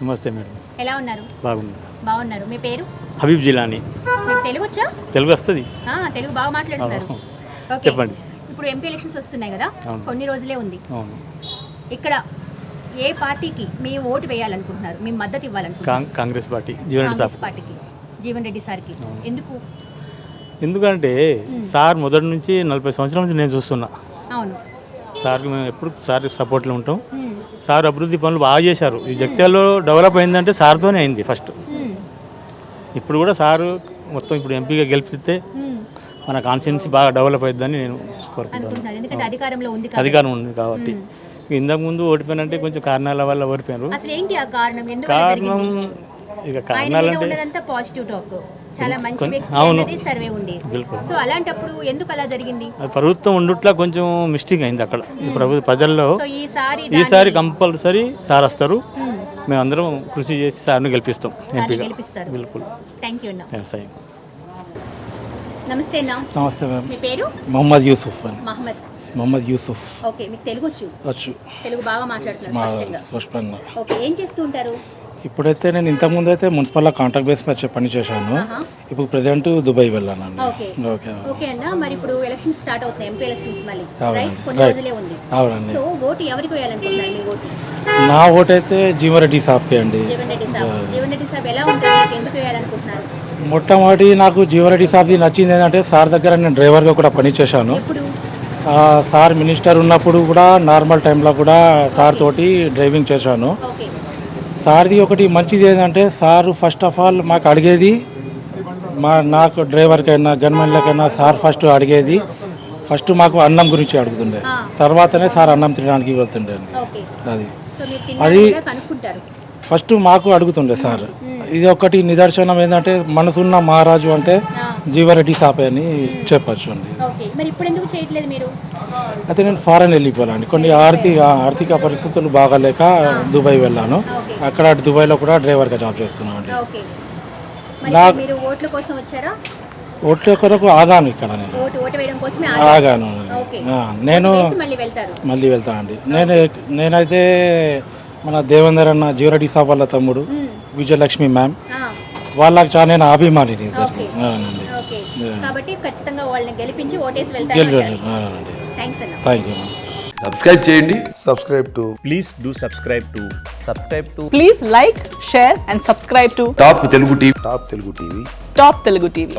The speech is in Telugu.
నమస్తే మేడం. ఎలా ఉన్నారు? బాగున్నారు. మీ పేరు? హబీబ్ జిలానీ. మీకు తెలుగు వచ్చా? తెలుగు వస్తుంది. తెలుగు బాగా మాట్లాడుతున్నారు. ఓకే, చెప్పండి. ఇప్పుడు ఎంపీ ఎలక్షన్స్ వస్తున్నాయి కదా, కొన్ని రోజులే ఉంది. అవును. ఇక్కడ ఏ పార్టీకి మీ ఓటు వేయాలనుకుంటున్నారు, మీ మద్దతు ఇవ్వాలనుకుంటున్నారు? కాంగ్రెస్ పార్టీ, కాంగ్రెస్ పార్టీకి, జీవన్ రెడ్డి సార్కి. ఎందుకు? ఎందుకంటే సార్ మొదటి నుంచి 40 సంవత్సరాల నుంచి నేను చూస్తున్నా. అవును. సార్కి మేము ఎప్పుడు సార్ సపోర్ట్లో ఉంటాం. సార్ అభివృద్ధి పనులు బాగా చేశారు. ఈ జగిత్యాలలో డెవలప్ అయిందంటే సార్తోనే అయింది ఫస్ట్. ఇప్పుడు కూడా సారు మొత్తం ఇప్పుడు ఎంపీగా గెలిపిస్తే మన కాన్స్టిట్యున్సీ బాగా డెవలప్ అవుతుందని నేను కోరుకుంటున్నాను. ఎందుకంటే అధికారం ఉంది కాబట్టి. ఇంతకుముందు ఓడిపోయినంటే కొంచెం కారణాల వల్ల ఓడిపోయారు. కారణం ఇక కారణాలంటే పాజిటివ్ టాక్, చాలా మంచి వ్యక్తి సర్వే ఉంది. సో అలాంటప్పుడు ఎందుకు అలా జరిగింది? ప్రభుత్వం ఉండుట్లా కొంచెం మిస్టేక్ అయింది అక్కడ. ఈ ప్రజల్లో ఈసారి కంపల్సరీ సార్ వస్తారు. మేమందరం కృషి చేసి సార్ను గెలిపిస్తాం ఎంపీగా. బిల్కుల్. Thank you. నమస్తే అన్న. నమస్తే మ్యామ్. మీ పేరు? మొహమ్మద్ యూసుఫ్ అని. మొహమ్మద్ యూసుఫ్. ఓకే, మీకు తెలుగు వచ్చు? తెలుగు బాగా మాట్లాడుతున్నారు స్పష్టంగా. ఓకే, ఏం చేస్తూ ఉంటారు? ఇప్పుడైతే నేను ఇంతకుముందు అయితే మున్సిపల్లో కాంట్రాక్ట్ బేస్ మీద పని చేశాను. ఇప్పుడు ప్రెజెంట్ దుబాయ్ వెళ్ళానండి. ఓకే అన్న, మరి ఇప్పుడు ఎలక్షన్స్ స్టార్ట్ అవుతాయి, ఎంపీ ఎలక్షన్స్ మళ్ళీ కొన్ని రోజులే ఉంది. అవునండి. సో ఓటు ఎవరికి వేయాలనుకుంటున్నారు? మీ ఓటు? నా ఓటు అయితే జీవన్ రెడ్డి సాబ్కి అండి. జీవన్ రెడ్డి సాబ్ ఎలా ఉంటుంది, ఎందుకు వేయాలనుకుంటున్నారు? మొట్టమొదటి నాకు జీవన్ రెడ్డి సాబ్ది నచ్చింది ఏంటంటే సార్ దగ్గర నేను డ్రైవర్గా కూడా పనిచేశాను. సార్ మినిస్టర్ ఉన్నప్పుడు కూడా నార్మల్ టైంలో కూడా సార్ తోటి డ్రైవింగ్ చేశాను. సార్ది ఒకటి మంచిది ఏంటంటే సారు ఫస్ట్ ఆఫ్ ఆల్ మాకు అడిగేది, నాకు డ్రైవర్కైనా గన్మెన్లకైనా సార్ ఫస్ట్ అడిగేది మాకు అన్నం గురించి అడుగుతుండే, తర్వాతనే సార్ అన్నం తినడానికి వెళ్తుండే అండి. అది ఫస్ట్ మాకు అడుగుతుండే సార్. ఇది ఒకటి నిదర్శనం ఏంటంటే మనసున్న మహారాజు అంటే జీవారెడ్డి సాపే అని చెప్పచ్చు అండి. అయితే నేను ఫారెన్ వెళ్ళిపోయాను. కొన్ని ఆర్థిక పరిస్థితులు బాగాలేక దుబాయ్ వెళ్ళాను. అక్కడ దుబాయ్లో కూడా డ్రైవర్గా జాబ్ చేస్తున్నాను అండి. ఓట్ల కొరకు ఆగాను ఇక్కడ. నేను ఆగాను. నేను మళ్ళీ వెళ్తానండి. నేనైతే మన దేవేందర్ అన్న, జీవరెడ్డి సాబ్ వాళ్ళ తమ్ముడు, విజయలక్ష్మి మ్యామ్, వాళ్ళకి చాలా నేను అభిమానిని. Thank you. సబ్స్క్రైబ్ చేయండి. Please like, share and subscribe to top Telugu TV. Top Telugu TV.